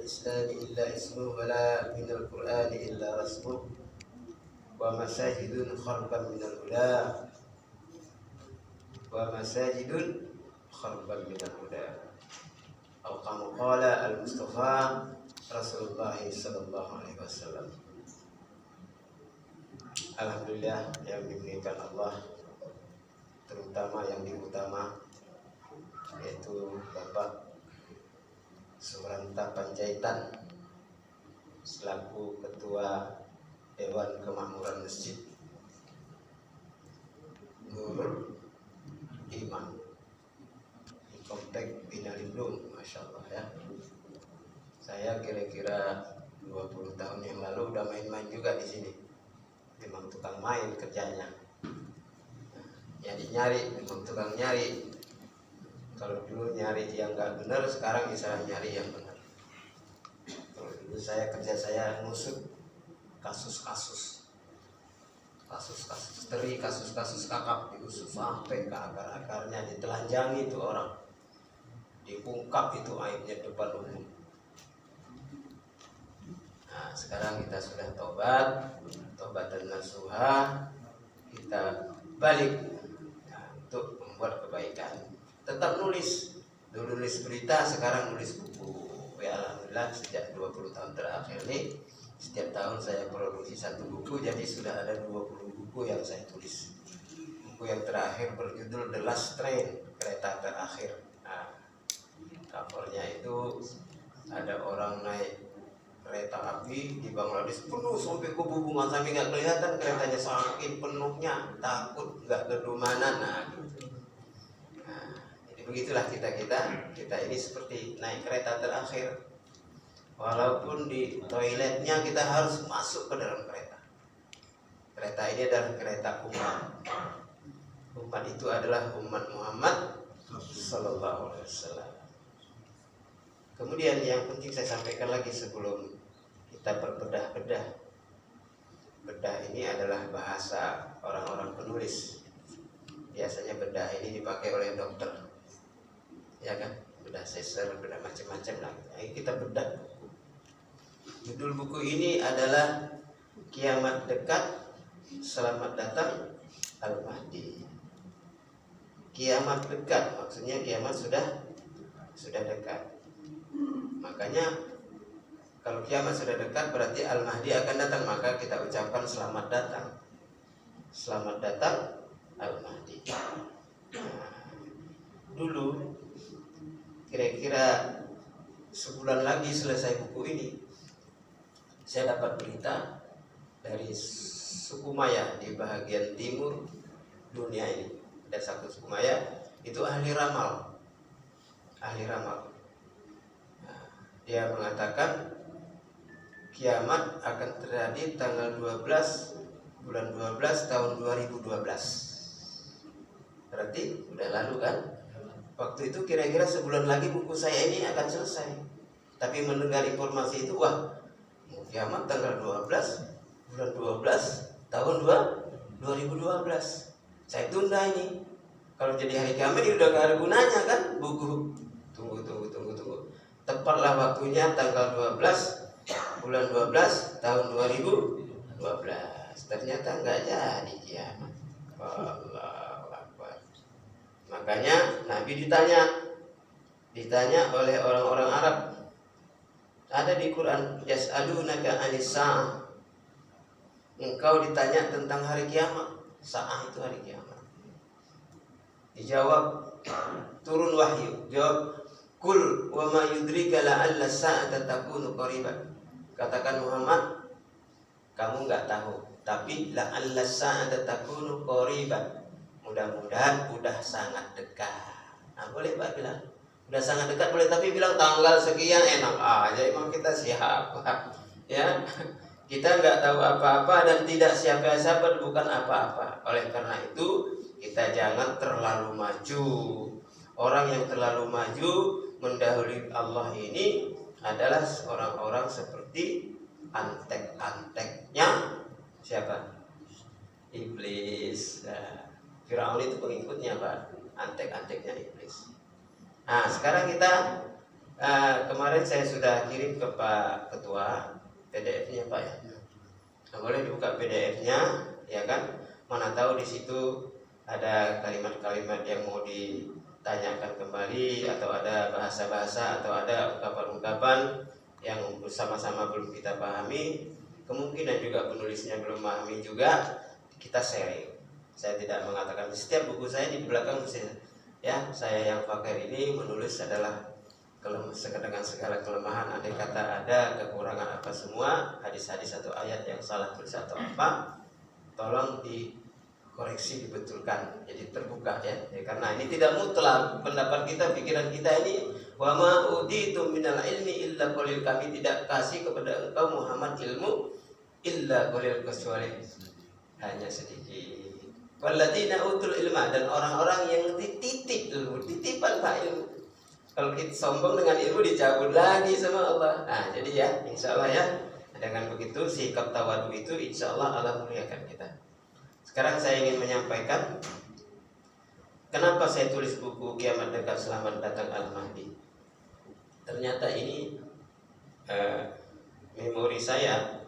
الإسلام إلا اسمه ولا من القرآن إلا رسمه ومساجد خربا من الهدى ومساجد خربا من الهدى أو كما قال المصطفى رسول الله صلى الله عليه وسلم. Alhamdulillah yang dimuliakan Allah, terutama yang diutama yaitu Bapak Suranta Panjaitan selaku Ketua Dewan Kemakmuran Masjid Nurul Iman di Komplek Bina Lindung, Masya Allah ya. Saya kira-kira 20 tahun yang lalu udah main-main juga di sini. Memang tukang main kerjanya. Jadi nyari, memang tukang nyari. Kalau dulu nyari yang nggak benar, sekarang bisa nyari yang benar. Kalau dulu kerja saya ngusut kasus-kasus teri, kasus-kasus kakap, diusut sampai ke akar-akarnya, ditelanjangi itu orang, diungkap itu aibnya depan umum. Nah, sekarang kita sudah tobat dan nasuha, kita balik untuk membuat kebaikan. Tetap nulis, dulu nulis berita, sekarang nulis buku. Ya alhamdulillah sejak 20 tahun terakhir ini, setiap tahun saya produksi 1 buku, jadi sudah ada 20 buku yang saya tulis. Buku yang terakhir berjudul The Last Train, kereta terakhir. Nah, covernya itu ada orang naik kereta api di Bangladesh penuh sampai ke Bubungan, sampai nggak kelihatan keretanya saking penuhnya, takut nggak kedumanan. Nah, gitu. Nah, jadi begitulah kita ini seperti naik kereta terakhir. Walaupun di toiletnya kita harus masuk ke dalam kereta. Kereta ini adalah kereta umat. Umat itu adalah umat Muhammad Sallallahu Alaihi Wasallam. Kemudian yang penting saya sampaikan lagi sebelum kita berbedah. Bedah ini adalah bahasa orang-orang penulis. Biasanya bedah ini dipakai oleh dokter, ya kan? Bedah sesar, bedah macam-macam lah. Ayo kita bedah buku. Judul buku ini adalah Kiamat Dekat, Selamat Datang Al-Mahdi. Kiamat dekat, maksudnya kiamat sudah dekat. Makanya kalau kiamat sudah dekat berarti Al-Mahdi akan datang, maka kita ucapkan selamat datang. Selamat datang Al-Mahdi. Nah, dulu kira-kira sebulan lagi selesai buku ini, saya dapat berita dari suku Maya di bagian timur dunia ini. Ada satu suku Maya, itu ahli ramal. Dia mengatakan kiamat akan terjadi tanggal 12 bulan 12 tahun 2012. Berarti udah lalu kan? Waktu itu kira-kira sebulan lagi buku saya ini akan selesai. Tapi mendengar informasi itu, wah, kiamat tanggal 12 bulan 12 tahun 2012. Saya tunda ini. Kalau jadi hari kiamat ini udah gak ada gunanya kan buku. Tunggu. Tepatlah waktunya tanggal 12 bulan 12 tahun 2012. Ternyata nggak jadi kiamat. Allahu Akbar. Makanya Nabi ditanya oleh orang-orang Arab. Ada di Quran, yas'alunaka 'anis sa'ah. Engkau ditanya tentang hari kiamat. Sa'ah itu hari kiamat. Dijawab, turun wahyu. Jawab, kul wa ma yudrika la'alla sa'ata takunu qariban. Katakan Muhammad, kamu enggak tahu, tapi la'alla sa'ata takunu qariban. Mudah-mudahan udah sangat dekat. Nah, boleh Pak bilang, udah sangat dekat boleh, tapi bilang tanggal sekian enak aja, emang kita siapa? Ya. Kita enggak tahu apa-apa dan tidak siapa-siapa, bukan apa-apa. Oleh karena itu, kita jangan terlalu maju. Orang yang terlalu maju mendahului Allah ini adalah orang-orang seperti antek-anteknya siapa? Iblis. Nah, Firaun itu pengikutnya Pak, antek-anteknya iblis. Nah, sekarang kita Kemarin saya sudah kirim ke Pak Ketua PDF-nya Pak ya. Nah, boleh dibuka PDF-nya, ya kan? Mana tahu di situ ada kalimat-kalimat yang mau ditanyakan kembali, atau ada bahasa-bahasa, atau ada ungkapan-ungkapan yang bersama-sama belum kita pahami. Kemungkinan juga penulisnya belum memahami juga, kita sharing. Saya tidak mengatakan di setiap buku saya di belakang ya, saya yang fakir ini menulis adalah dengan segala kelemahan, andai kata ada kekurangan apa semua, hadis-hadis atau ayat yang salah tulis atau apa, tolong dikoreksi, dibetulkan. Jadi terbuka ya, karena ini tidak mutlak pendapat kita, pikiran kita ini. Wa ma utitum minal ilmi illa qalil, kami tidak kasih kepada engkau Muhammad ilmu illa qalil, kecuali hanya sedikit. Walladzina utul ilma, dan orang-orang yang dititip ilmu, titipan Pak ilmu. Kalau kita sombong dengan ilmu dicabut lagi sama Allah. Nah, jadi ya, insya Allah ya, dengan begitu sikap tawadu itu insya Allah Allah muliakan kita. Sekarang saya ingin menyampaikan kenapa saya tulis buku Kiamat Dekat Selamat Datang Al-Mahdi. Ternyata ini memori saya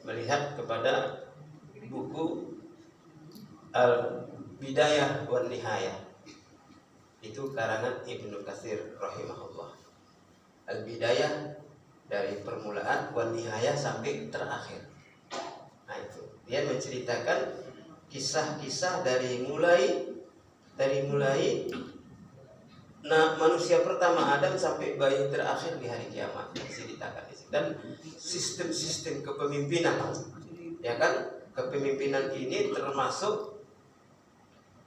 melihat kepada buku Al-Bidayah wan Nihayah, itu karangan Ibnu Katsir rahimahullah. Al-Bidayah dari permulaan, wan Nihayah sampai terakhir. Nah, itu dia menceritakan kisah-kisah dari mulai manusia pertama Adam sampai bayi terakhir di hari kiamat, diceritakan. Dan sistem-sistem kepemimpinan, ya kan? Kepemimpinan ini termasuk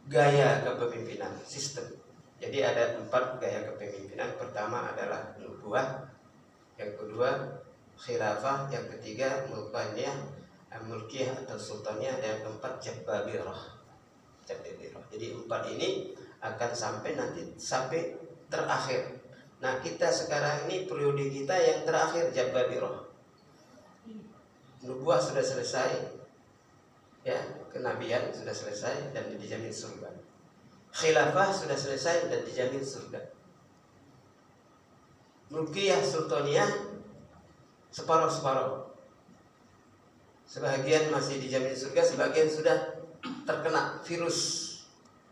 gaya kepemimpinan, sistem. Jadi ada 4 gaya kepemimpinan. Pertama adalah nubuwah, yang kedua khilafah, yang ketiga mulkiyah atau sultaniyah, dan yang keempat jabbabirah. Jadi 4 ini akan sampai terakhir. Nah, kita sekarang ini periode kita yang terakhir, jabbabirah. Nubuwah sudah selesai, ya, kenabian sudah selesai dan dijamin surga. Khilafah sudah selesai dan dijamin surga. Mulkiyah, sultaniyah separuh-separuh. Sebagian masih dijamin surga, sebagian sudah terkena virus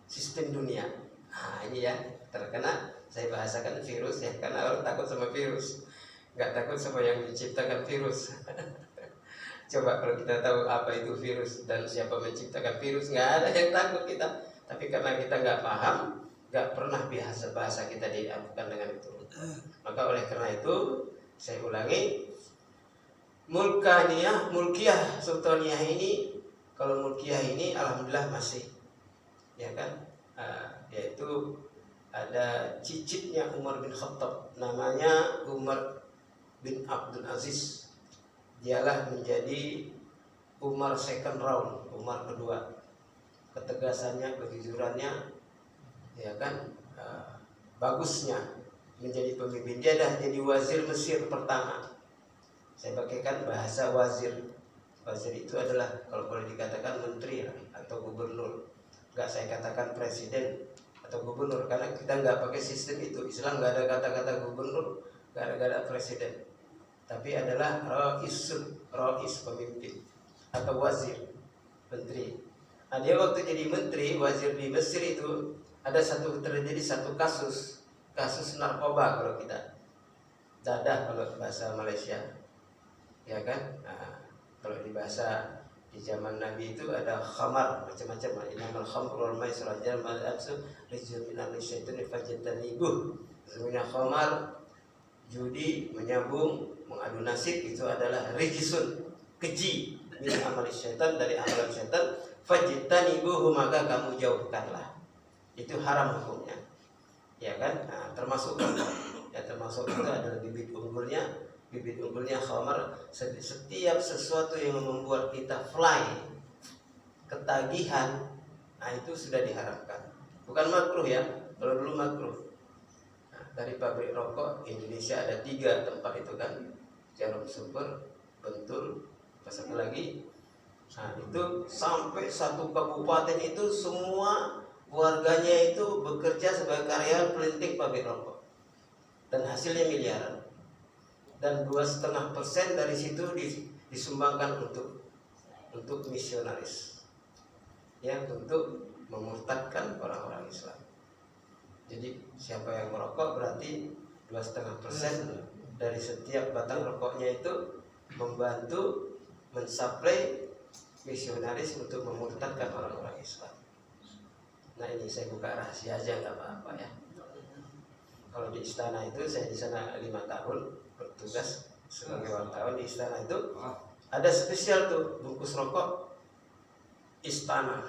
sistem dunia. Nah, ini ya, terkena. Saya bahasakan virus ya, karena orang takut sama virus, nggak takut sama yang menciptakan virus. Coba kalau kita tahu apa itu virus dan siapa menciptakan virus, nggak ada yang takut kita. Tapi karena kita nggak paham, nggak pernah bahasa kita diabukan dengan itu. Maka oleh karena itu, saya ulangi, mulkiyah, sultaniyah ini, kalau mulkiyah ini alhamdulillah masih, ya kan, yaitu ada cicitnya Umar bin Khattab, namanya Umar bin Abdul Aziz. Dialah menjadi Umar second round, Umar kedua. Ketegasannya, kejujurannya, ya kan, bagusnya menjadi pemimpin. Dia dah jadi wazir Mesir pertama. Saya pakaikan bahasa wazir. Wazir itu adalah kalau boleh dikatakan menteri atau gubernur. Enggak saya katakan presiden atau gubernur, karena kita nggak pakai sistem itu. Islam nggak ada kata-kata gubernur, nggak ada presiden. Tapi adalah rais pemimpin atau wazir, menteri. Nah, dia waktu jadi menteri, wazir di Mesir itu terjadi satu kasus narkoba kalau kita, dadah kalau bahasa Malaysia, ya kan? Nah, kalau di bahasa di zaman Nabi itu ada khamar macam-macam. Inamal khamru wal maisir wal ansab rijzun min amali syaitan fajtanibuh. Sesungguhnya khamar, judi, menyambung, mengadu nasib itu adalah rijsun, keji, min amali syaitan, dari amalan syaitan, fajtanibuh, maka kamu jauhkanlah. Itu haram hukumnya, ya kan? Nah, termasuk ya, termasuk itu adalah bibit unggulnya khamar. Setiap sesuatu yang membuat kita fly, ketagihan, nah itu sudah diharamkan. Bukan makruh ya, kalau dulu makruh. Nah, dari pabrik rokok Indonesia ada 3 tempat itu kan, Jarum Super, Bentul, apa satu lagi. Nah, itu sampai satu kabupaten itu semua keluarganya itu bekerja sebagai karyawan pelinting pabrik rokok dan hasilnya miliaran, dan 2,5% dari situ disumbangkan untuk misionaris, ya, untuk memurtadkan orang-orang Islam. Jadi siapa yang merokok berarti 2,5% dari setiap batang rokoknya itu membantu mensuplai misionaris untuk memurtadkan orang-orang Islam. Nah, ini saya buka rahasia aja, nggak apa-apa ya. Kalau di istana itu, saya di sana 5 tahun bertugas sebagai wartawan di istana itu, ada spesial tuh bungkus rokok istana,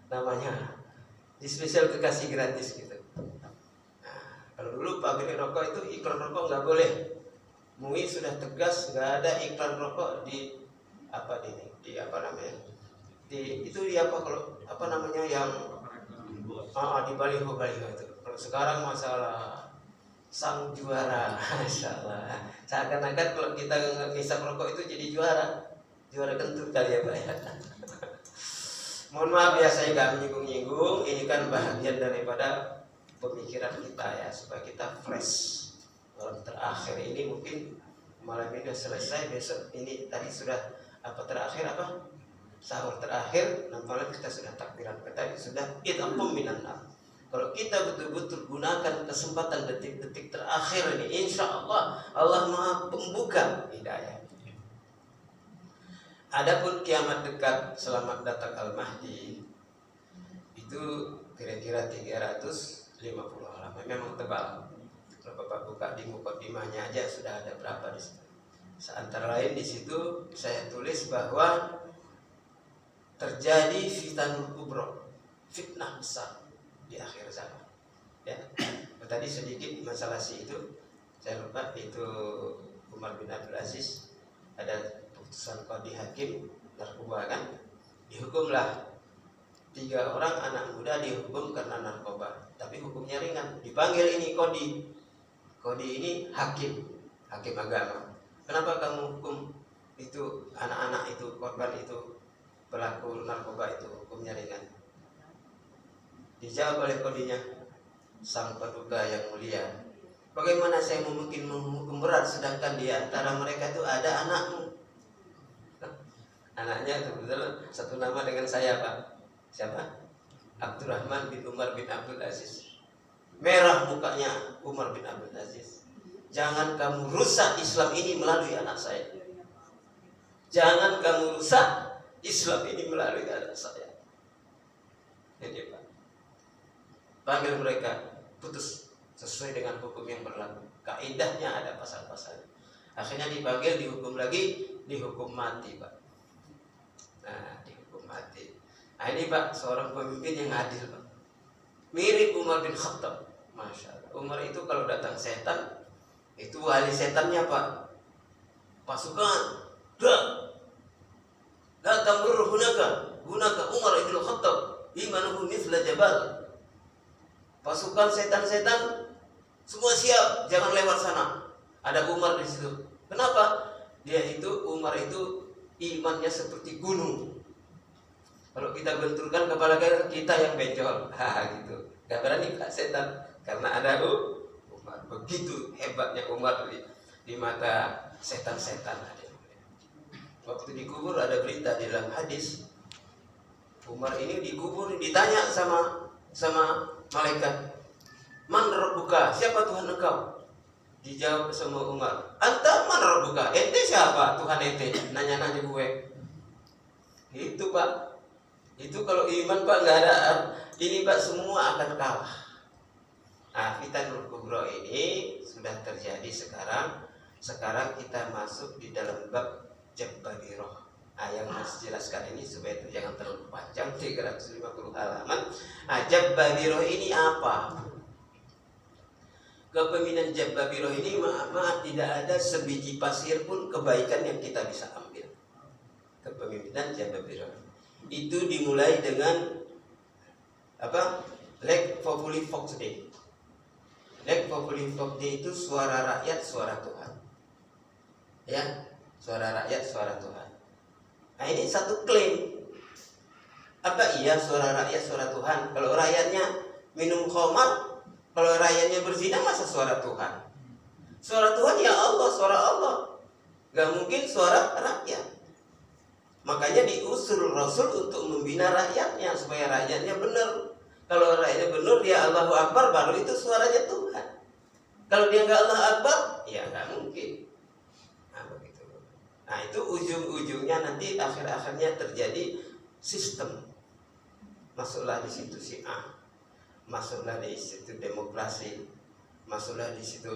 namanya. Di spesial dikasih gratis gitu. Nah, kalau dulu pabrik rokok itu iklan rokok nggak boleh. MUI sudah tegas nggak ada iklan rokok di apa namanya? Itu di apa, kalau apa namanya yang di baliho itu. Kalau sekarang masalah sang juara, masalah. Seakan-akan kalau kita ngisap rokok itu jadi juara kentut kali ya Pak ya. Mohon maaf ya, saya nggak menyinggung-nyinggung. Ini kan bahagian daripada pemikiran kita ya, supaya kita fresh. Malam terakhir ini mungkin malam ini sudah selesai, besok ini tadi sudah sahur terakhir, malam kita sudah takbiran tadi, sudah itaqum minan nar. Kalau kita betul-betul gunakan kesempatan detik-detik terakhir ini, insya Allah Allah Maha Pembuka hidayah. Adapun kiamat dekat, selamat datang Al-Mahdi, itu kira-kira 350 halaman, memang tebal. Kalau Bapak buka di mukadimahnya aja sudah ada berapa di situ. Seantara lain di situ saya tulis bahwa terjadi fitnah kubro, fitnah besar di akhir zaman. Ya, tadi sedikit masalah itu saya lupa, itu Umar bin Abdul Aziz ada putusan qadhi hakim narkoba kan, dihukumlah 3 orang anak muda dihukum karena narkoba, tapi hukumnya ringan. Dipanggil ini qadhi ini hakim agama. Kenapa kamu hukum itu anak-anak itu, korban itu, pelaku narkoba itu hukumnya ringan? Dijawab oleh qadhinya, sang paduka yang mulia, bagaimana saya mungkin menghukum berat sedangkan di antara mereka itu ada anakmu? Anaknya kebetulan satu nama dengan saya Pak. Siapa? Abdurrahman bin Umar bin Abdul Aziz. Merah mukanya Umar bin Abdul Aziz. Jangan kamu rusak Islam ini melalui anak saya. Jangan kamu rusak Islam ini melalui anak saya. Ini Pak. Panggil mereka, putus sesuai dengan hukum yang berlaku. Kaidahnya ada pasal-pasalnya. Akhirnya dipanggil, dihukum lagi, dihukum mati Pak. Nah, dihukum mati. Nah, ini Pak, seorang pemimpin yang adil Pak. Mirip Umar bin Khattab. Masya Allah. Umar itu kalau datang setan, itu wali setannya Pak. Pasukan, la tamurru hunaka Umar ibn Khattab, imanuhu mithla jabal. Pasukan setan-setan semua siap, jangan lewat sana. Ada Umar di situ. Kenapa? Umar itu imannya seperti gunung. Kalau kita benturkan kepala kita yang benjol, gitu. Gak berani Pak setan, karena ada Umar. Begitu hebatnya Umar di mata setan-setan. Waktu dikubur ada berita di dalam hadis, Umar ini dikubur, ditanya sama malaikat, man rabbuka, siapa Tuhan engkau? Dijawab sama Umar, anta man rabbuka, ente siapa Tuhan ente? Nanya-nanya gue. Itu Pak. Itu kalau iman Pak nggak ada ini Pak, semua akan kalah. Nah, Fitnah Kubro ini sudah terjadi sekarang. Sekarang kita masuk di dalam bab Jabbarirah. Yang harus jelaskan ini supaya jangan terlalu panjang, 350 halaman. Jabbarirah ini apa? Kepemimpinan Jabbarirah ini maaf tidak ada sebiji pasir pun kebaikan yang kita bisa ambil. Kepemimpinan Jabbarirah itu dimulai dengan apa? Leg Populi Vox Dei. Leg Populi Vox Dei itu suara rakyat, suara Tuhan. Ya, suara rakyat, suara Tuhan. Nah, ini satu klaim. Apa iya suara rakyat suara Tuhan? Kalau rakyatnya minum khamar, kalau rakyatnya berzina, masa suara Tuhan? Suara Tuhan ya Allah, suara Allah. Gak mungkin suara rakyat. Makanya diusul Rasul untuk membina rakyatnya supaya rakyatnya benar. Kalau rakyatnya benar, dia Allahu Akbar, baru itu suaranya Tuhan. Kalau dia nggak Allahu Akbar, ya nggak mungkin. Nah begitu. Nah itu ujung-ujungnya nanti akhir-akhirnya terjadi sistem. Masuklah di situ Syiah, masuklah di situ demokrasi, masuklah di situ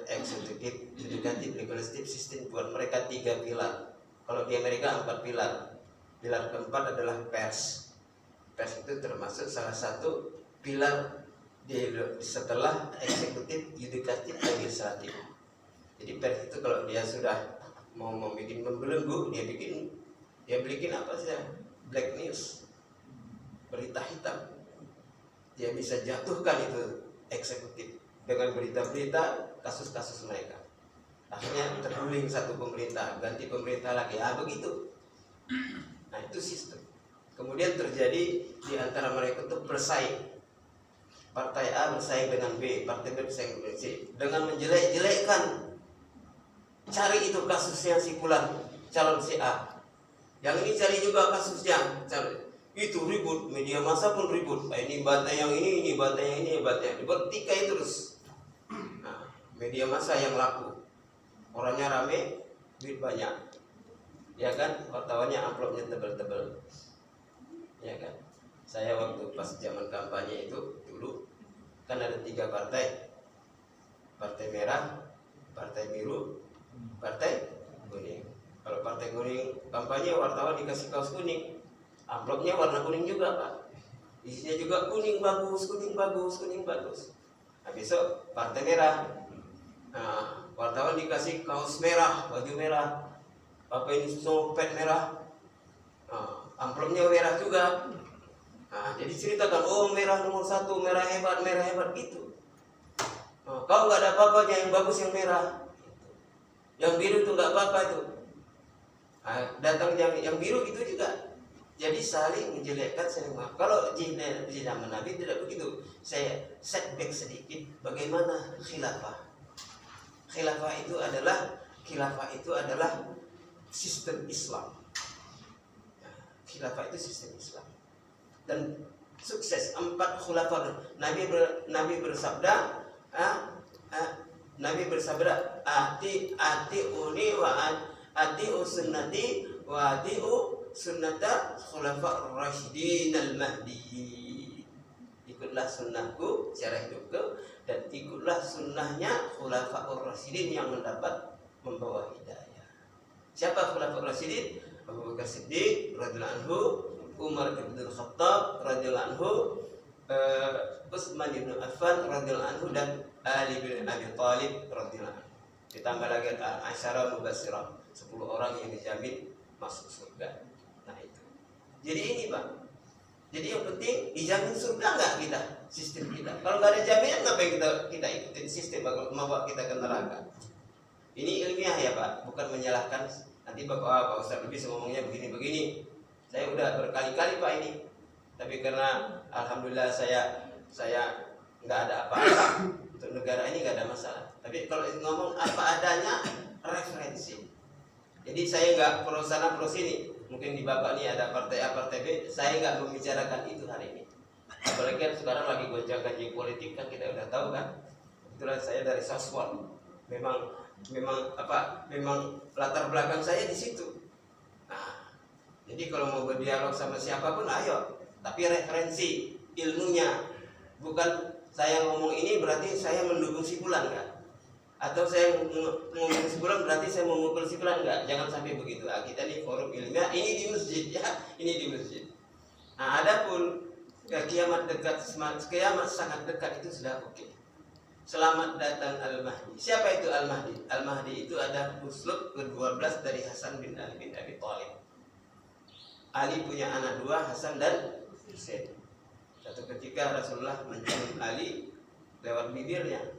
eksekutif, yudikatif, legislatif, sistem buat mereka 3 pilar. Kalau di Amerika 4 pilar. Pilar keempat adalah pers. Pers itu termasuk salah satu pilar setelah eksekutif, yudikatif, legislatif. Jadi pers itu kalau dia sudah mau membuat membelenggu, dia bikin apa saja, black news, berita hitam. Dia bisa jatuhkan itu eksekutif dengan berita-berita kasus-kasus mereka. Akhirnya terguling satu pemerintah, ganti pemerintah lagi, begitu. Nah itu sistem. Kemudian terjadi di antara mereka itu bersaing. Partai A bersaing dengan B, partai B bersaing dengan C, dengan menjelek-jelekkan. Cari itu kasusnya si fulan, calon si A. Yang ini cari juga kasusnya, itu ribut, media massa pun ribut. Ini bantai yang ini bantai yang ini, bantai yang ini. Bertikai terus. Nah, media massa yang laku. Orangnya rame, duit banyak, ya kan? Wartawannya amplopnya tebel-tebel, ya kan? Saya waktu pas zaman kampanye itu dulu kan ada 3 partai, partai merah, partai biru, partai kuning. Kalau partai kuning kampanye, wartawan dikasih kaos kuning, amplopnya warna kuning juga Pak, isinya juga kuning bagus, kuning bagus, kuning bagus. Nah, besok partai merah, nah, wartawan dikasih kaos merah, baju merah, apa ini sopet merah, amplopnya merah juga. Nah, jadi ceritakan, oh merah nomor 1, merah hebat gitu. Kau nggak ada apa-apanya, yang bagus yang merah, yang biru itu nggak apa-apa itu. Nah, datang yang biru itu juga. Jadi saling menjelekkan, saling maaf. Kalau di zaman Nabi tidak begitu. Saya setback sedikit, bagaimana khilafah. Khilafah itu adalah sistem Islam. Khilafah itu sistem Islam. Dan sukses 4 khulafah. Nabi bersabda, ati wa ati'u sunnati wa ati'u sunnata khulafa'ur rasyidin al-mahdiyyin. Ikutlah sunnahku secara hidupku dan ikutlah sunnahnya khulafa'ur rasyidin yang membawa hidayah. Siapa khulafa'ur rasyidin? Abu Bakar Siddiq radhiyallahu anhu, Umar bin Khattab radhiyallahu anhu, Utsman bin Affan radhiyallahu anhu, dan Ali bin Abi Thalib radhiyallahu anhu. Ditambah lagi al-asyara mubasyirah, 10 orang yang dijamin masuk surga. Nah itu. Jadi ini Pak. Jadi yang penting dijamin surga nggak kita, sistem kita. Kalau nggak ada jaminan, ngapain kita ikutin sistem membawa kita ke neraka? Ini ilmiah ya Pak, bukan menyalahkan. Nanti Pak Ustaz bisa ngomongnya begini-begini. Saya udah berkali-kali Pak ini. Tapi karena alhamdulillah saya nggak ada apa-apa untuk negara ini, nggak ada masalah. Tapi kalau ngomong apa adanya, referensi. Jadi saya nggak pro sana pro sini. Mungkin di Bapak ini ada partai A, partai B. Saya nggak membicarakan itu hari ini. Apalagi kan sekarang lagi gonjang-ganjing politik kan, kita udah tahu kan. Kebetulan saya dari sosmed. Memang latar belakang saya di situ. Nah, jadi kalau mau berdialog sama siapapun, ayo. Tapi referensi ilmunya, bukan saya ngomong ini berarti saya mendukung si fulan kan? Atau saya ngomong si fulan berarti saya memukul si fulan enggak? Jangan sampai begitu. Kita ini forum ilmiah, ini di masjid ya, ini di masjid. Nah, adapun kiamat dekat, kiamat sangat dekat itu sudah oke. Selamat datang Al-Mahdi. Siapa itu Al-Mahdi? Al-Mahdi itu ada uslub ke-12 dari Hasan bin Ali bin Abi Thalib. Ali punya anak 2, Hasan dan Husain. Satu ketika Rasulullah mencium Ali lewat bibirnya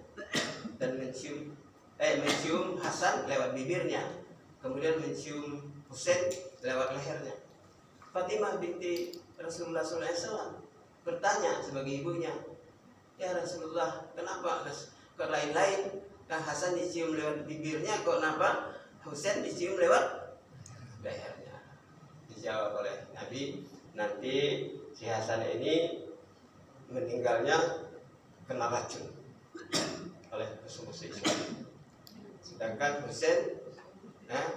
dan mencium Hasan lewat bibirnya, kemudian mencium Husain lewat lehernya. Fatimah binti Rasulullah SAW bertanya sebagai ibunya, ya Rasulullah, kenapa kok lain-lain? Nah, Hasan dicium lewat bibirnya, kok kenapa Husain dicium lewat lehernya? Dijawab oleh Nabi, nanti si Hasan ini meninggalnya kena racun oleh musuh-musuh Islam, sedangkan Husain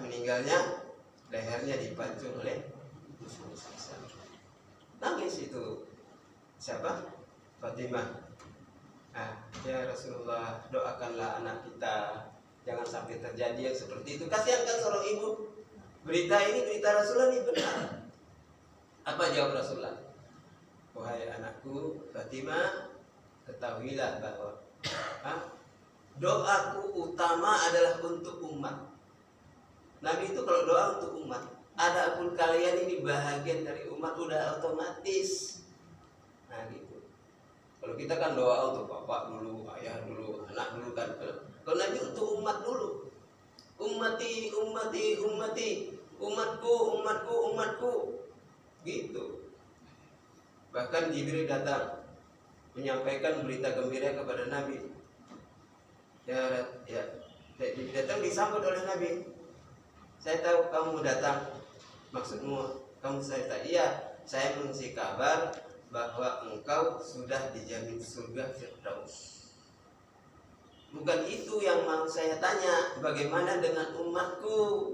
meninggalnya lehernya dipancung oleh musuh-musuh Islam. Nangis itu siapa? Fatimah. Ya Rasulullah, doakanlah anak kita jangan sampai terjadi yang seperti itu. Kasihan kan seorang ibu. Berita Rasulullah ini benar. Apa jawab Rasulullah? Wahai anakku Fatimah, ketahuilah bahwa doaku utama adalah untuk umat. Nabi itu kalau doa untuk umat, adapun kalian ini bahagian dari umat udah otomatis. Nah gitu. Kalau kita kan doa untuk bapak dulu, ayah dulu, anak dulu kan. Kalau Nabi untuk umat dulu. Ummati, ummati, ummati, umatku, umatku, umatku. Gitu. Bahkan Jibril datang menyampaikan berita gembira kepada Nabi. Ya, Jibril datang disambut oleh Nabi. Saya tahu kamu datang. Maksudmu kamu saya tak? Iya, saya mengisi kabar bahwa engkau sudah dijamin surga Firdaus. Bukan itu yang mau saya tanya, bagaimana dengan umatku?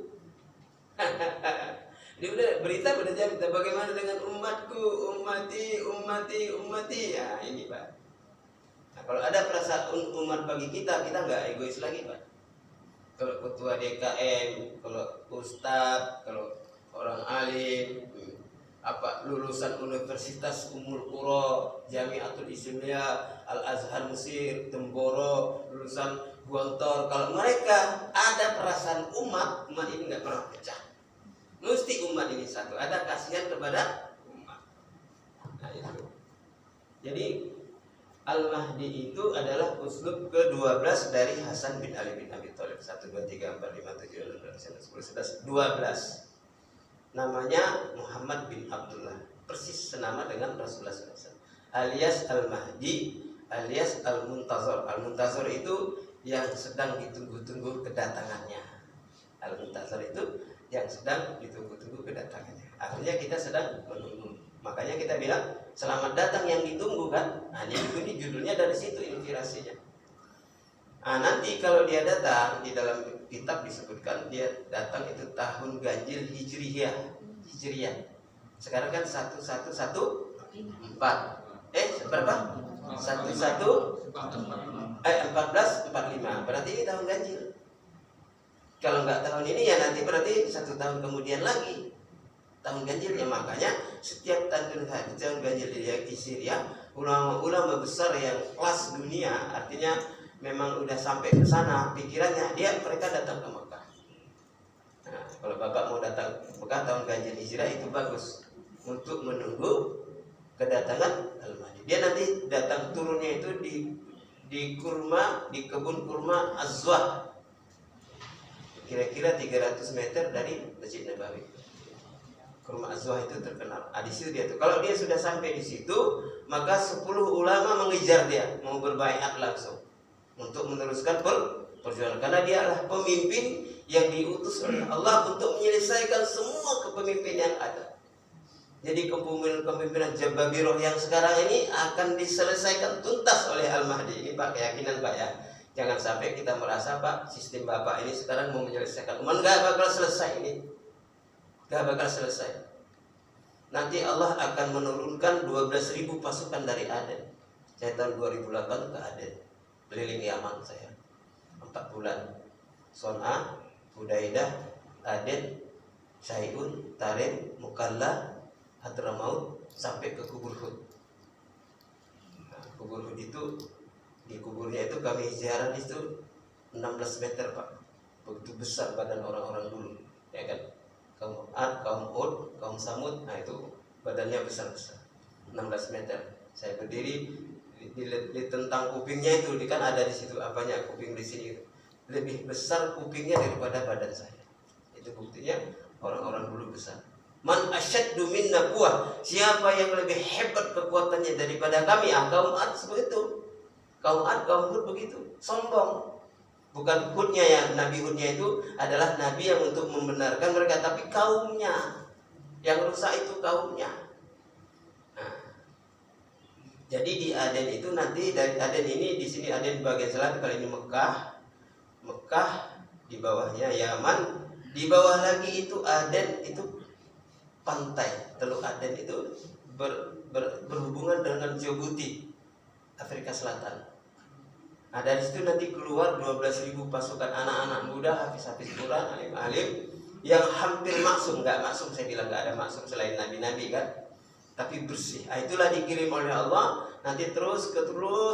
Dia udah berita jamin, bagaimana dengan umatku, ummati, ummati, ummati. Ya ini Pak. Nah, kalau ada perasaan umat bagi kita nggak egois lagi Pak. Kalau ketua DKM, kalau ustadz, kalau orang alim, lulusan Universitas Ummul Qura, Jamiatul Islamiyah, Al-Azhar Mesir, Temboro, lulusan Gontor, kalau mereka ada perasaan umat ini nggak pernah pecah. Mesti umat ini satu, ada kasihan kepada umat. Nah itu. Jadi Al-Mahdi itu adalah uslub ke-12 dari Hasan bin Ali bin Abi Thalib. 1, 2, 3, 4, 5, 7, 8, 9, 10, 11, 12. Namanya Muhammad bin Abdullah, persis senama dengan Rasulullah SAW, alias Al-Mahdi, alias Al-Muntazor. Al-Muntazor itu yang sedang ditunggu-tunggu kedatangannya. Al-Muntazor itu yang sedang ditunggu-tunggu kedatangannya. Artinya kita sedang menunggu. Makanya kita bilang selamat datang yang ditunggu kan. Nah ini judulnya dari situ inspirasinya. Nah nanti kalau dia datang, di dalam kitab disebutkan dia datang itu tahun ganjil Hijriyah. Sekarang kan 1114. Berapa? 1445. Berarti ini tahun ganjil. Kalau nggak tahun ini ya nanti berarti 1 tahun kemudian lagi tahun ganjilnya. Makanya setiap tahun ganjil di Syria, ulama-ulama besar yang kelas dunia, artinya memang udah sampai ke sana pikirannya, mereka datang ke Mekah. Nah, kalau Bapak mau datang ke Mekah tahun ganjil Hijrah itu bagus untuk menunggu kedatangan Al-Mahdi. Dia nanti datang turunnya itu di kebun kurma Az-Zwah. Kira-kira 300 meter dari Masjid Nabawi. Kurma Az-Zwah itu terkenal. Di situ dia tuh. Kalau dia sudah sampai di situ, maka 10 ulama mengejar dia, mau berbaiat langsung untuk meneruskan perjuangan, karena dia adalah pemimpin yang diutus oleh Allah untuk menyelesaikan semua kepemimpinan yang ada. Jadi kepemimpinan Jababiroh yang sekarang ini akan diselesaikan tuntas oleh Al-Mahdi. Ini Pak, keyakinan Pak ya. Jangan sampai kita merasa Pak, sistem Bapak ini sekarang mau menyelesaikan umat. Gak bakal selesai ini. Gak bakal selesai. Nanti Allah akan menurunkan 12.000 pasukan dari Aden. Saya tahun 2008 ke Aden, keliling Yaman saya 4 bulan. Son'a, Hudaidah, Aden, Syai'un, Tarim, Mukalla, Hadramaut, sampai ke kubur Hud. Nah, kubur Hud itu, di kuburnya itu kami ziarah itu 16 meter Pak. Begitu besar badan orang-orang dulu, ya kan? Kaum Ad, kaum Hud, kaum Samud, nah itu badannya besar-besar, 16 meter. Saya berdiri ditentang kupingnya itu, kan ada di situ apanya, kuping di sini itu. Lebih besar kupingnya daripada badan saya. Itu buktinya orang-orang dulu besar. Man asyaddu minna quwwah, siapa yang lebih hebat kekuatannya daripada kami? Kaum Ad seperti itu. Kaum Ad, kaum Hud begitu, sombong. Bukan Hudnya ya, Nabi Hudnya itu adalah Nabi yang untuk membenarkan mereka, tapi kaumnya yang rusak itu kaumnya. Nah, jadi di Aden itu nanti dari Aden ini, di sini Aden bagian selatan, kali ini Mekah, di bawahnya Yaman, di bawah lagi itu Aden, itu pantai Teluk Aden itu berhubungan dengan Djibouti, Afrika Selatan. Nah, dari situ nanti keluar 12.000 pasukan anak-anak muda, hafiz-hafiz Quran, alim-alim yang hampir maksum. Nggak maksum, saya bilang nggak ada maksum selain nabi-nabi kan, tapi bersih. Itulah dikirim oleh Allah, nanti terus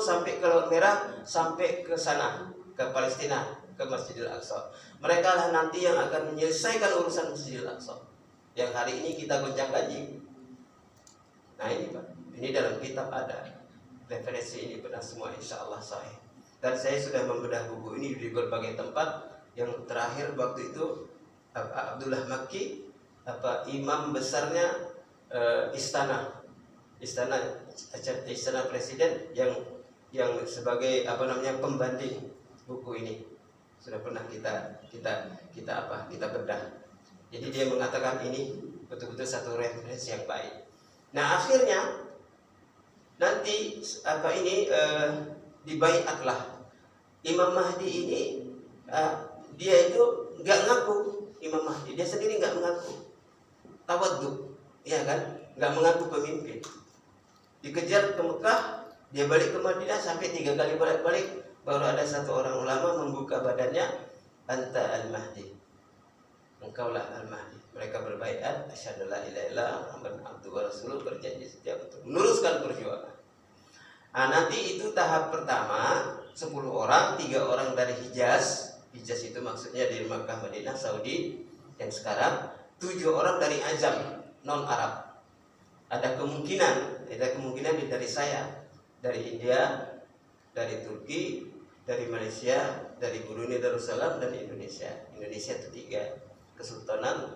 sampai ke Laut Merah, sampai ke sana, ke Palestina, ke Masjidil Aqsa. Mereka lah nanti yang akan menyelesaikan urusan Masjidil Aqsa yang hari ini kita gonjang-ganjing. Nah ini Pak, ini dalam kitab ada referensi ini, benar semua, insya Allah sahih. Dan saya sudah membedah buku ini di berbagai tempat. Yang terakhir waktu itu Abdullah Makki, imam besarnya istana presiden yang sebagai pembanding buku ini sudah pernah kita bedah. Jadi dia mengatakan ini betul-betul satu referensi yang baik. Nah akhirnya nanti dibaiatlah Imam Mahdi ini. Dia itu nggak ngaku Imam Mahdi, dia sendiri nggak mengaku, tawaddu, ya kan, nggak mengaku pemimpin. Dikejar ke Mekah, dia balik ke Madinah, sampai 3 kali balik-balik, baru ada satu orang ulama membuka badannya, anta al-Mahdi, engkaulah al-Mahdi. Mereka berbaiat, asyhadu la ilaha illallah Muhammadan abduhu wa rasuluh, berjanji setia untuk meneruskan perjuangan. Nah, nanti itu tahap pertama 10 orang, 3 orang dari Hijaz itu maksudnya dari Makkah, Madinah, Saudi, yang sekarang 7 orang dari Azam, non Arab. Ada kemungkinan dari saya, dari India, dari Turki, dari Malaysia, dari Brunei Darussalam, dan Indonesia. Indonesia itu 3, Kesultanan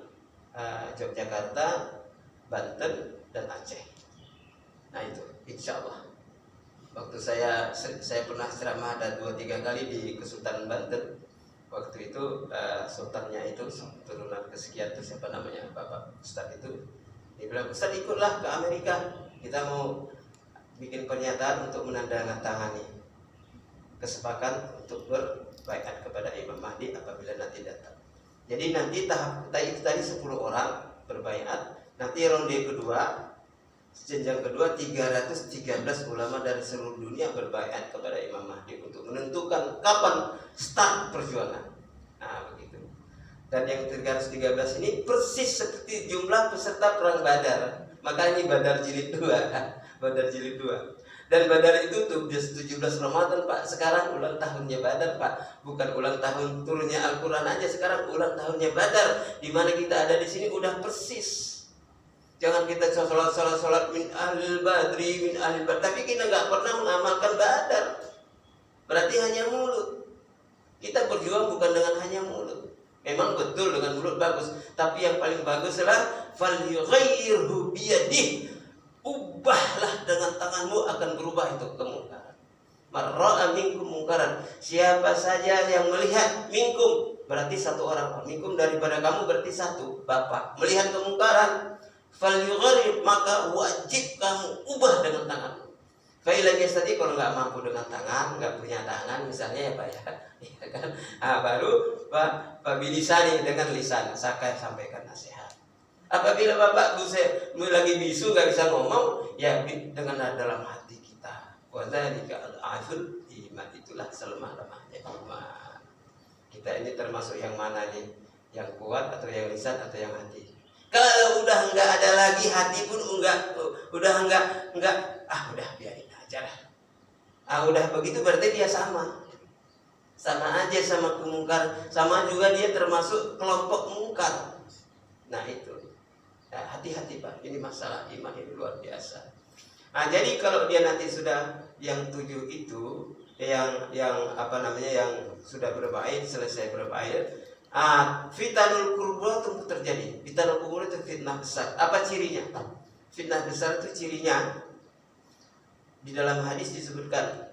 Yogyakarta, Banten, dan Aceh. Nah itu insya Allah. Waktu saya pernah ceramah ada 2-3 kali di Kesultanan Banten. Waktu itu sultannya itu turunan kesekian itu, siapa namanya, Bapak Ustadz itu, dia bilang, Ustadz ikutlah ke Amerika, kita mau bikin pernyataan untuk menandatangani kesepakatan untuk berbaiat kepada Imam Mahdi apabila nanti datang. Jadi nanti tahap itu tadi 10 orang berbaiat, nanti ronde kedua, jenjang kedua 313 ulama dari seluruh dunia berbaiat kepada Imam Mahdi untuk menentukan kapan start perjuangan. Nah begitu. Dan yang 313 ini persis seperti jumlah peserta perang Badar. Maka ini Badar jilid 2. Badar jilid 2. Dan Badar itu tuh 17 Ramadan Pak. Sekarang ulang tahunnya Badar Pak. Bukan ulang tahun turunnya Al-Quran aja, sekarang ulang tahunnya Badar. Dimana kita ada di sini udah persis. Jangan kita sholat min ahlil badri, min ahlil badri, tapi kita nggak pernah mengamalkan Badar. Berarti hanya mulut. Kita berjuang bukan dengan hanya mulut. Memang betul dengan mulut bagus, tapi yang paling bagus adalah falyughayyirhu biyadihi. Ubahlah dengan tanganmu, akan berubah itu kemungkaran. Marra'a minkum mungkaran, siapa saja yang melihat, minkum berarti 1 orang, minkum daripada kamu berarti 1 bapak, melihat kemungkaran, falyughayyir, maka wajib kamu ubah dengan tanganmu. Fa'ilam yastati, kalau nggak mampu dengan tangan, nggak punya tangan misalnya ya Pak ya kan, baru Pak bilisani, dengan lisan saya sampaikan nasihat. Apabila Bapak lagi bisu nggak bisa ngomong, ya dengan dalam hati kita. Wadzalika al-aful iman, itulah selemah-lemahnya iman. Kita ini termasuk yang mana nih? Yang kuat atau yang lisan atau yang hati? Kalau udah nggak ada lagi hati pun udah udah biarin aja lah. Udah begitu berarti dia sama aja sama kemungkar, sama juga dia termasuk kelompok mungkar. Nah itu. Nah, hati-hati Pak, ini masalah iman ini luar biasa. Nah, jadi kalau dia nanti sudah yang 7 itu, yang sudah berbait, selesai berbait, Fitanul kubra itu terjadi. Fitanul kubra itu fitnah besar. Apa cirinya? Fitnah besar itu cirinya di dalam hadis disebutkan,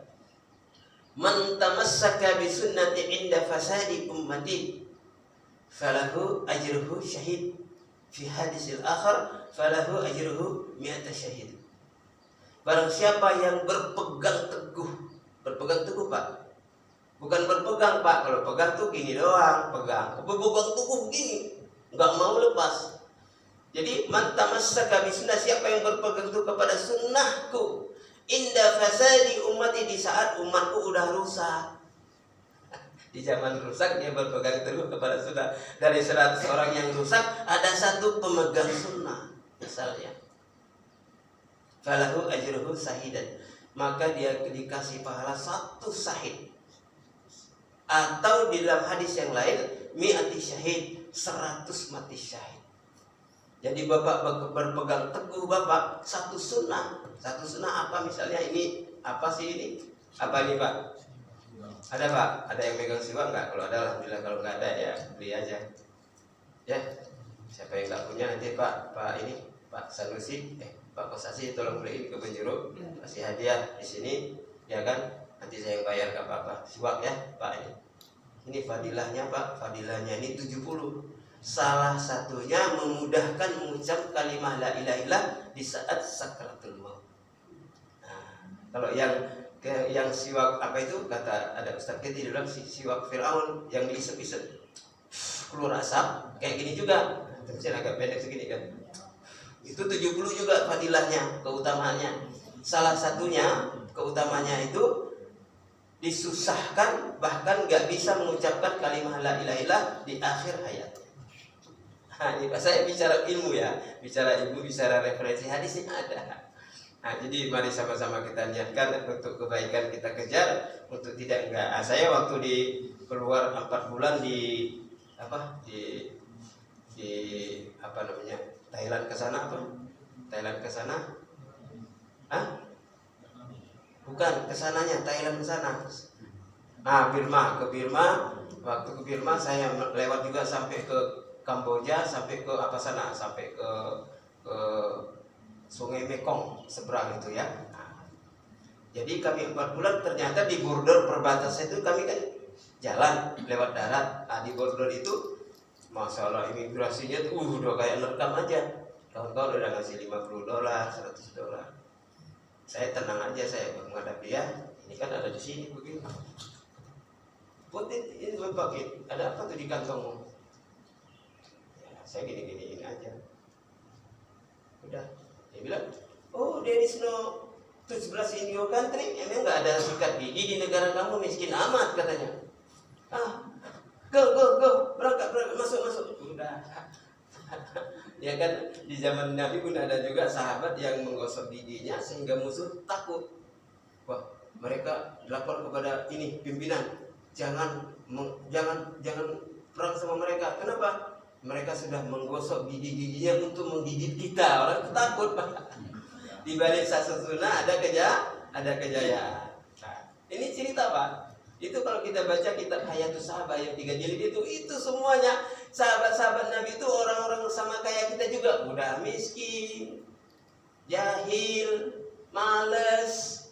man tamassaka bi sunnati inda fasadi ummati falahu ajruhu syahid. Fi hadisil akhar falahu ajruhu mi'ata syahid. Barang siapa yang berpegang teguh Pak, bukan berpegang Pak, kalau pegang tuh gini doang, pegang teguh gini, nggak mau lepas. Jadi man tamassaka bi sunnah, siapa yang berpegang teguh kepada sunnahku inda fasadi ummati, di saat umatku udah rusak. Di zaman rusak dia berpegang teguh kepada sunnah. Dari 100 orang yang rusak ada satu pemegang sunnah misalnya, falahu ajruhu sahidan, maka dia dikasih pahala 1 syahid. Atau di dalam hadis yang lain, mi'ati syahid, 100 mati syahid. Jadi Bapak berpegang teguh Bapak satu sunnah apa misalnya ini, apa sih ini? Apa ini Pak? Ada Pak? Ada yang pegang siwak nggak? Kalau ada alhamdulillah, kalau nggak ada ya beli aja. Ya, siapa yang nggak punya nanti Pak ini Pak Sanusi, Pak Kosasi tolong beliin ke penjuru, kasih hadiah di sini, ya kan? Nanti saya yang bayar, nggak apa-apa. Siwak ya Pak ini. Ini fadilahnya Pak, fadilahnya ini 70. Salah satunya memudahkan mengucap kalimat la ilaha illallah di saat sakaratul maut. Nah, kalau yang siwak apa itu, kata ada Ustaz Kiti bilang siwak Fir'aun yang diisep-isep keluar asap kayak gini juga, tapi agak pendek segini kan. Itu 70 juga fadilahnya, keutamaannya. Salah satunya keutamanya itu disusahkan, bahkan nggak bisa mengucapkan kalimat la ilaha illallah di akhir hayat. Nah, ini saya bicara ilmu ya, bicara referensi hadisnya ada. Nah, jadi mari sama-sama kita niatkan untuk kebaikan kita kejar, untuk tidak enggak. Saya waktu di keluar 4 bulan di apa namanya, Thailand ke sana apa? Thailand ke sana? Bukan ke sananya, Thailand ke sana. Birma, ke Birma. Waktu ke Birma saya lewat juga sampai ke Kamboja, sampai ke sana, sampai ke Sungai Mekong seberang itu ya. Jadi kami 4 bulan ternyata di border perbatasan itu kami kan jalan lewat darat. Di border itu masalah imigrasinya tuh udah kayak nerekam aja. Kawan-kawan udah ngasih $50, $100. Saya tenang aja, saya menghadapi ya. Ini kan ada di sini begini. Putin ini Bapak, ada apa tuh di kantongmu? Ya, saya gini-gini aja. Udah. Dia bilang, oh there is no toothbrush in your country. Emang nggak ada sikat gigi di negara kamu, miskin amat katanya. Go, berangkat, masuk. Udah. Ya kan, di zaman Nabi pun ada juga sahabat yang menggosok giginya sehingga musuh takut. Wah, mereka lapor kepada ini pimpinan, jangan perang sama mereka. Kenapa? Mereka sudah menggosok gigi-giginya untuk menggigit kita. Orang takut Pak. Di balik sasuna ada kejayaan. Nah, ini cerita Pak. Itu kalau kita baca kitab Hayatus Sahabat yang 3 jilid itu semuanya sahabat-sahabat Nabi itu orang-orang sama kayak kita juga, mudah miskin, jahil, males,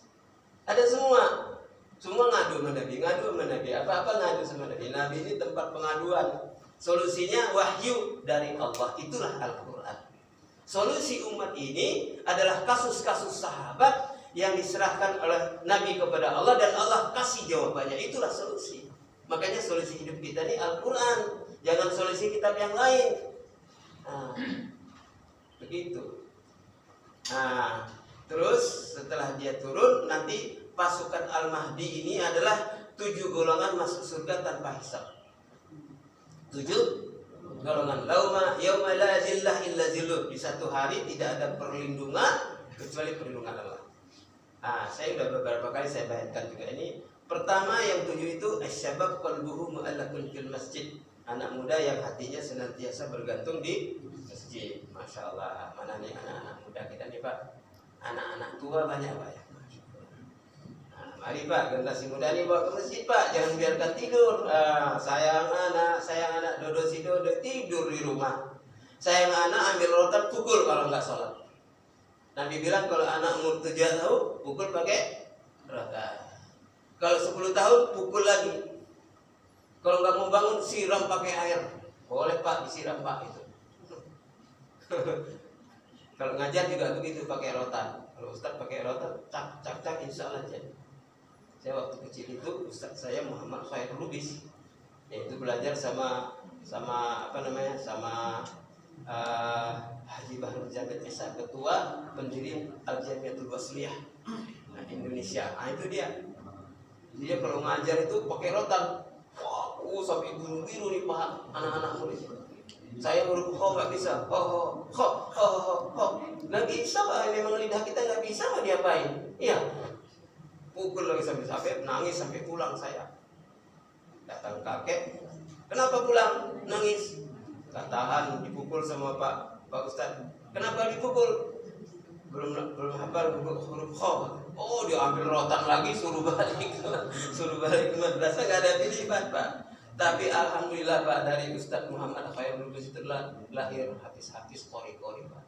ada semua ngadu sama Nabi, apa-apa ngadu sama Nabi. Nabi ini tempat pengaduan. Solusinya wahyu dari Allah, itulah Al-Quran. Solusi umat ini adalah kasus-kasus sahabat yang diserahkan oleh Nabi kepada Allah dan Allah kasih jawabannya. Itulah solusi. Makanya solusi hidup kita ini Al-Quran, jangan solusi kitab yang lain. Begitu. Terus setelah dia turun, nanti pasukan Al-Mahdi ini adalah 7 golongan masuk surga tanpa hisab. 7 golongan. Yauma la zillah illa zilluh. Di satu hari tidak ada perlindungan kecuali perlindungan Allah. Saya sudah beberapa kali saya bayangkan juga ini. Pertama yang 7 itu asyabab qalbuhu mu'allaqun fil masjid. Anak muda yang hatinya senantiasa bergantung di masjid. Masya Allah. Mana nih anak-anak muda kita nih Pak? Anak-anak tua banyak Pak ya. Mari Pak, generasi muda ini bawa ke masjid Pak, jangan biarkan tidur. Sayang anak dodo si dodo tidur di rumah. Sayang anak ambil rotan pukul kalau nggak sholat. Nabi bilang kalau anak umur 7 tahun pukul pakai rotan. Kalau 10 tahun pukul lagi. Kalau nggak mau bangun siram pakai air. Boleh Pak disiram Pak itu. Kalau ngajar juga begitu pakai rotan. Kalau Ustaz pakai rotan, cak insya Allah jadi. Saya waktu kecil itu Ustaz saya Muhammad Khair Lubis, yaitu belajar sama Haji Bahrul Jamil Esa, ketua pendiri Al Jamiatul Wasliyah Indonesia. Itu dia kalau ngajar itu pakai rotan. Sampai biru-biru nih Pak anak-anak murid. Saya huruf ho nggak bisa, ho. Nggak bisa Pak, memang lidah kita nggak bisa mau diapain? Iya. Pukul lagi sampai nangis sampai pulang saya. Datang kakek, kenapa pulang? Nangis. Gak tahan dipukul sama Pak Ustadz. Kenapa dipukul? Belum hafal huruf kho. Oh dia ambil rotan lagi suruh balik ke madrasah, gak ada pilihan Pak. Tapi alhamdulillah Pak, dari Ustadz Muhammad Khairul Lubis itu lahir hadis-hadis qori-qori Pak.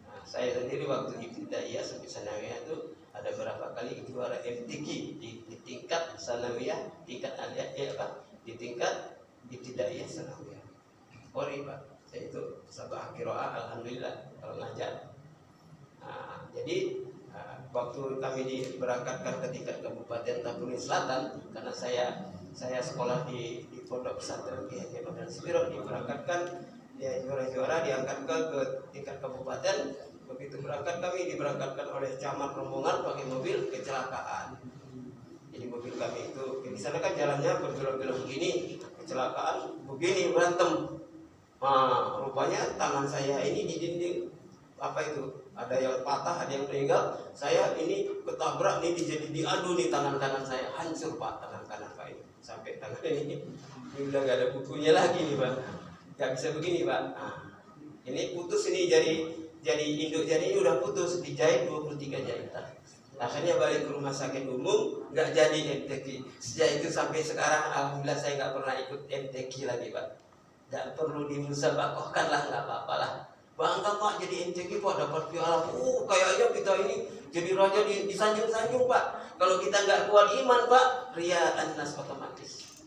Nah, saya sendiri waktu ibtidaiyah sampai sanawiyah itu ada berapa kali juara MTQ di tingkat sanawiyah, tingkat aliyah Pak, di tingkat ibtidaiyah sanawiyah. Qori Pak, saya itu sabah qiraah alhamdulillah kalau ngajar. Nah, jadi waktu kami diberangkatkan ke tingkat Kabupaten Tapanuli Selatan, karena saya sekolah di Pondok Pesantren Ki Haji Ahmad Sibiro, diberangkatkan ya juara-juara diangkat ke tingkat kabupaten. Begitu berangkat kami diberangkatkan oleh camat rombongan pakai mobil, kecelakaan. Jadi mobil kami itu di sana kan jalannya berbelok-belok begini, kecelakaan begini berantem. Rupanya tangan saya ini di dinding ada yang patah, ada yang meninggal. Saya ini ketabrak nih, jadi diadu nih tangan kanan saya, hancur Pak tangan kanan Pak ini. Sampai tangan ini udah gak ada bukunya lagi nih Pak. Gak bisa begini Pak. Ini putus ini jadi induk jari ini udah putus, dijahit 23 jahitan. Akhirnya balik ke rumah sakit umum, nggak jadi MTQ. Sejak itu sampai sekarang alhamdulillah saya nggak pernah ikut MTQ lagi Pak. Nggak perlu dimusabaqahkan lah, nggak apa-apa lah. Bangga Pak jadi MTQ Pak, dapat piala. Kayaknya kita ini jadi raja disanjung-sanjung Pak. Kalau kita nggak kuat iman Pak, riya'an nas otomatis.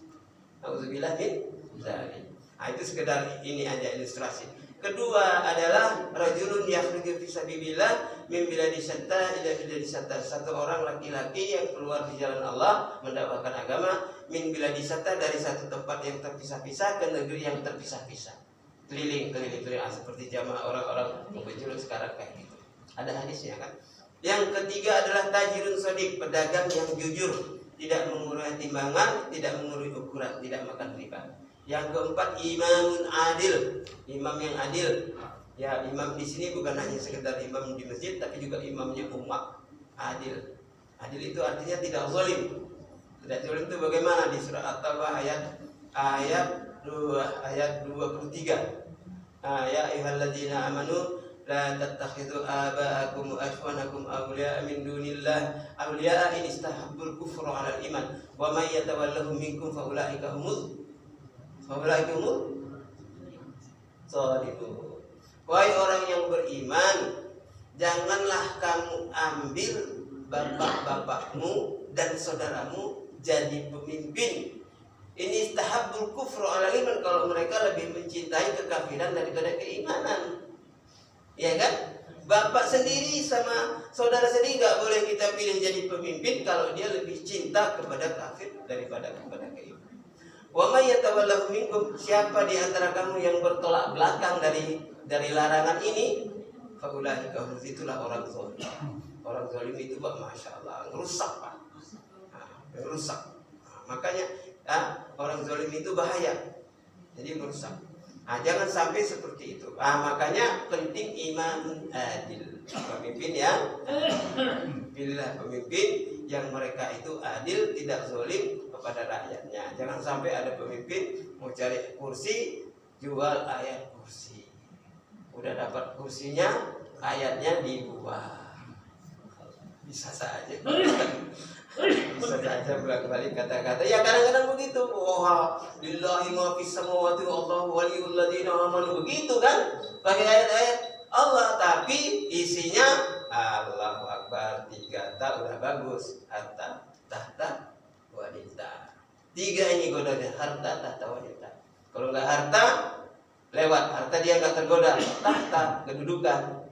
Auzubillah min dzalik. Itu sekedar ini aja ilustrasi. Kedua adalah rajulun yakhruju fi sabilillah min biladi syatta ila biladi syatta. Satu orang laki-laki yang keluar di jalan Allah mendakwahkan agama min biladi syatta, dari satu tempat yang terpisah-pisah ke negeri yang terpisah-pisah. Keliling seperti jamaah orang-orang mubajirun sekarang kayak gitu. Ada hadisnya kan. Yang ketiga adalah tajirun shadiq, pedagang yang jujur, tidak mengurangi timbangan, tidak mengurangi ukuran, tidak makan riba. Yang keempat imamun adil, imam yang adil. Ya, imam di sini bukan hanya sekedar imam di masjid, tapi juga imamnya umat. Adil. Adil itu artinya tidak zalim. Tidak zalim itu bagaimana? Di surah At-Taubah ayat 23. Ya ayyuhalladzina amanu la tattakhidhu aba'akum wa ikhwanakum awliya'a min dunillah awliya'a in istahabbul kufra 'alal iman wa may yatawallahum minkum fa ulaika humuz zalimun. Wahai orang yang beriman, janganlah kamu ambil bapak-bapakmu dan saudaramu jadi pemimpin. Ini istahabbul kufru 'alal iman, kalau mereka lebih mencintai kekafiran daripada keimanan. Ya kan? Bapak sendiri sama saudara sendiri enggak boleh kita pilih jadi pemimpin kalau dia lebih cinta kepada kafir daripada kepada keimanan. Wa may yatawallahu minkum, siapa di antara kamu yang bertolak belakang dari larangan ini, faulaika hum, itulah orang zalim. Orang zalim itu Pak, Masya Allah, rusak Pak. Rusak. Makanya orang zalim itu bahaya. Jadi merusak. Jangan sampai seperti itu. Makanya penting imamun adil. Pemimpin yang pilihlah pemimpin yang mereka itu adil, tidak zalim kepada rakyatnya. Jangan sampai ada pemimpin mau cari kursi, jual ayat kursi. Udah dapat kursinya, ayatnya dibuang. Bisa saja. Bisa saja bolak-balik kata-kata. Ya kadang-kadang begitu. Wah, lillahi ma fis samawati wa Allahu waliyul ladzina amanu. Begitu kan? Pakai ayat-ayat Allah tapi isinya Allahu Akbar 3 ta udah bagus. Harta, tahta, wanita. 3 ini godanya harta, tahta, wanita. Kalau nggak harta lewat, harta dia nggak tergoda. Tahta kedudukan,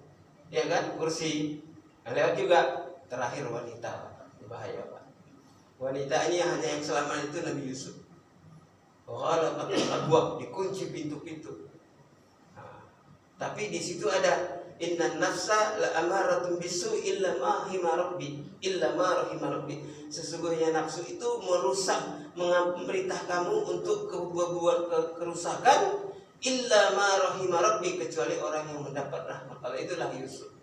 ya kan, kursi lewat juga. Terakhir wanita, bahaya Pak. Wanita ini hanya yang selamat itu Nabi Yusuf. Ghalaqatul abwab, dikunci pintu-pintu. Nah, tapi di situ ada innan nafsa la amaratun bisu illa ma rahima rabbi, illa ma rahima rabbi. Sesungguhnya nafsu itu merusak, memerintah kamu untuk berbuat kerusakan illa ma rahima rabbi, kecuali orang yang mendapat rahmat Allah. Itulah Yusuf.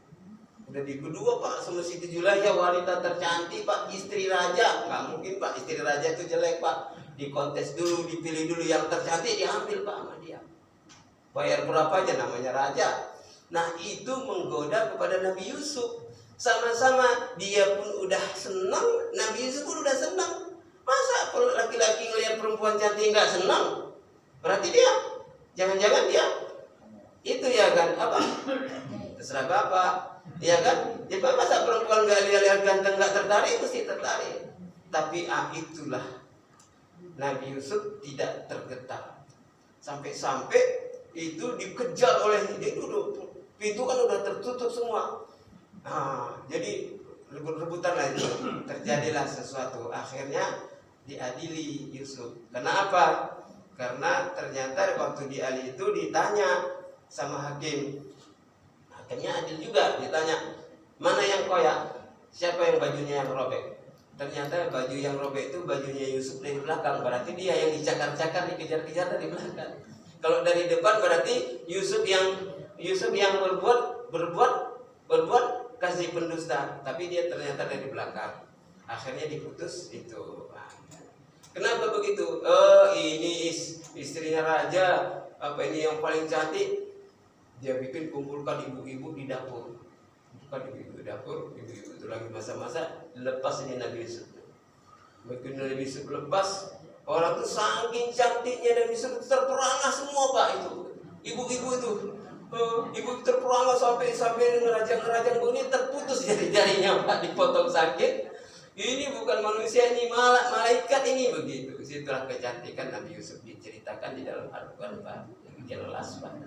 Udah di kedua Pak sama Siti Julaiha, wanita tercantik Pak, istri raja. Nggak mungkin Pak istri raja itu jelek Pak. Dikontes dulu, dipilih dulu yang tercantik, diambil Pak sama dia. Bayar berapa aja, namanya raja. Nah itu menggoda kepada Nabi Yusuf. Sama-sama dia pun udah senang, Nabi Yusuf pun udah senang. Masa laki-laki ngelihat perempuan cantik nggak senang? Berarti dia, jangan-jangan dia itu ya kan apa? Terserah Bapak. Ya kan? Jadi masa perempuan gak lihat-lihat ganteng gak tertarik, mesti tertarik. Tapi itulah Nabi Yusuf tidak tergetar. Sampai-sampai itu dikejar oleh dia dulu. Pintu kan udah tertutup semua. Nah, jadi rebut-rebutan lah itu. Terjadilah sesuatu. Akhirnya diadili Yusuf. Kenapa? Karena ternyata waktu diadili itu ditanya sama hakim. Hakimnya adil juga, ditanya mana yang koyak, siapa yang bajunya yang robek. Ternyata baju yang robek itu bajunya Yusuf dari belakang, berarti dia yang dicakar-cakar, dikejar-kejar dari belakang. Kalau dari depan berarti Yusuf yang berbuat kasih pendusta, tapi dia ternyata dari belakang. Akhirnya diputus itu. Kenapa begitu? Ini istrinya raja, apa ini yang paling cantik. Dia bikin kumpulkan ibu-ibu di dapur. Bukan ibu-ibu di dapur, ibu-ibu itu lagi masa-masa lepas ini Nabi Yusuf. Begitu Nabi Yusuf lepas, orang itu saking cantiknya Nabi Yusuf terperangah semua Pak itu. Ibu-ibu itu, ibu terperangah sampai ngerajang begini terputus jari-jarinya Pak, dipotong sakit. Ini bukan manusia, ini malaikat ini begitu. Situlah kecantikan Nabi Yusuf diceritakan di dalam Al-Quran Pak. Jelas Pak.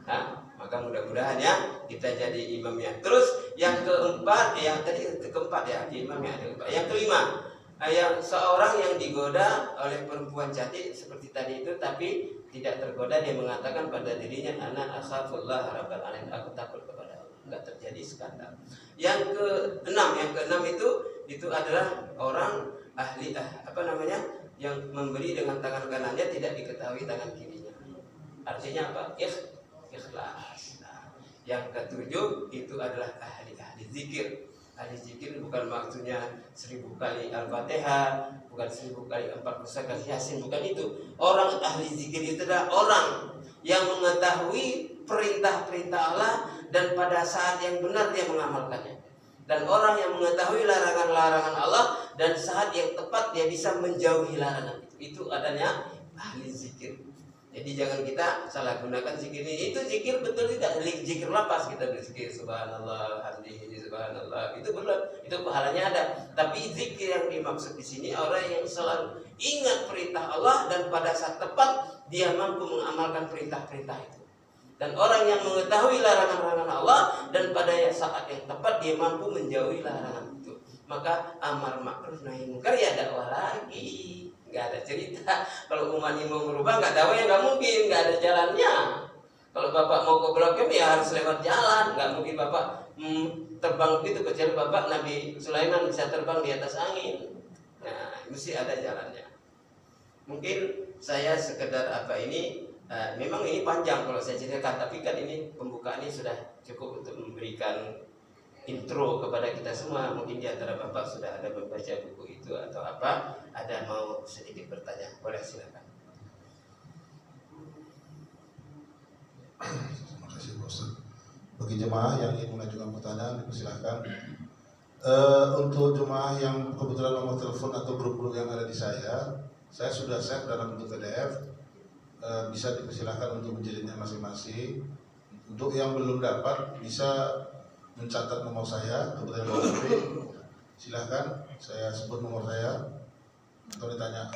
Nah, maka mudah-mudahan ya kita jadi imamnya. Terus yang keempat, yang tadi keempat ya, imamnya ada keempat. Yang kelima, yang seorang yang digoda oleh perempuan cantik seperti tadi itu, tapi tidak tergoda, dia mengatakan pada dirinya, ana akhafullah rabbal alamin, aku takut kepada Allah. Enggak terjadi skandal. Yang keenam itu adalah orang ahli yang memberi dengan tangan kanannya tidak diketahui tangan kirinya. Artinya apa? Ikhlas. Nah, yang ketujuh itu adalah ahli zikir. Ahli zikir bukan maksudnya 1000 kali Al-Fatihah, bukan 1000 kali 40 kali Yasin, bukan itu. Orang ahli zikir itu adalah orang yang mengetahui perintah-perintah Allah dan pada saat yang benar dia mengamalkannya. Dan orang yang mengetahui larangan-larangan Allah dan saat yang tepat dia bisa menjauhi larangan itu. Itu adanya ahli zikir. Jadi jangan kita salah gunakan zikir ini. Itu zikir betul tidak? Zikir lapas kita berzikir subhanallah, hamdihi subhanallah. Itu belum, itu pahalanya ada. Tapi zikir yang dimaksud di sini orang yang selalu ingat perintah Allah dan pada saat tepat dia mampu mengamalkan perintah-perintah itu. Dan orang yang mengetahui larangan-larangan Allah dan pada saat yang tepat dia mampu menjauhi larangan itu. Maka amar ma'ruf nahi munkar ya dakwah lagi. Nggak ada cerita. Kalau umat ini mau berubah nggak dakwah ya nggak mungkin, nggak ada jalannya. Kalau bapak mau ke Blok M ya harus lewat jalan. Nggak mungkin bapak terbang gitu, kecuali bapak Nabi Sulaiman bisa terbang di atas angin. Nah, mesti ada jalannya. Mungkin saya sekedar memang ini panjang kalau saya ceritakan, tapi kan ini pembukaan ini sudah cukup untuk memberikan intro kepada kita semua. Mungkin di antara bapak sudah ada membaca buku itu atau apa, ada mau sedikit bertanya, boleh silakan. Terima kasih Pak Ustaz. Bagi jemaah yang ingin mengajukan pertanyaan, dipersilakan Untuk jemaah yang kebetulan nomor telepon atau grup-grup yang ada di saya sudah share dalam bentuk PDF. Bisa dipersilakan untuk menjadinya masing-masing. Untuk yang belum dapat bisa mencatat nomor saya, kebetulan nomor HP. Silahkan saya sebut nomor saya atau ditanya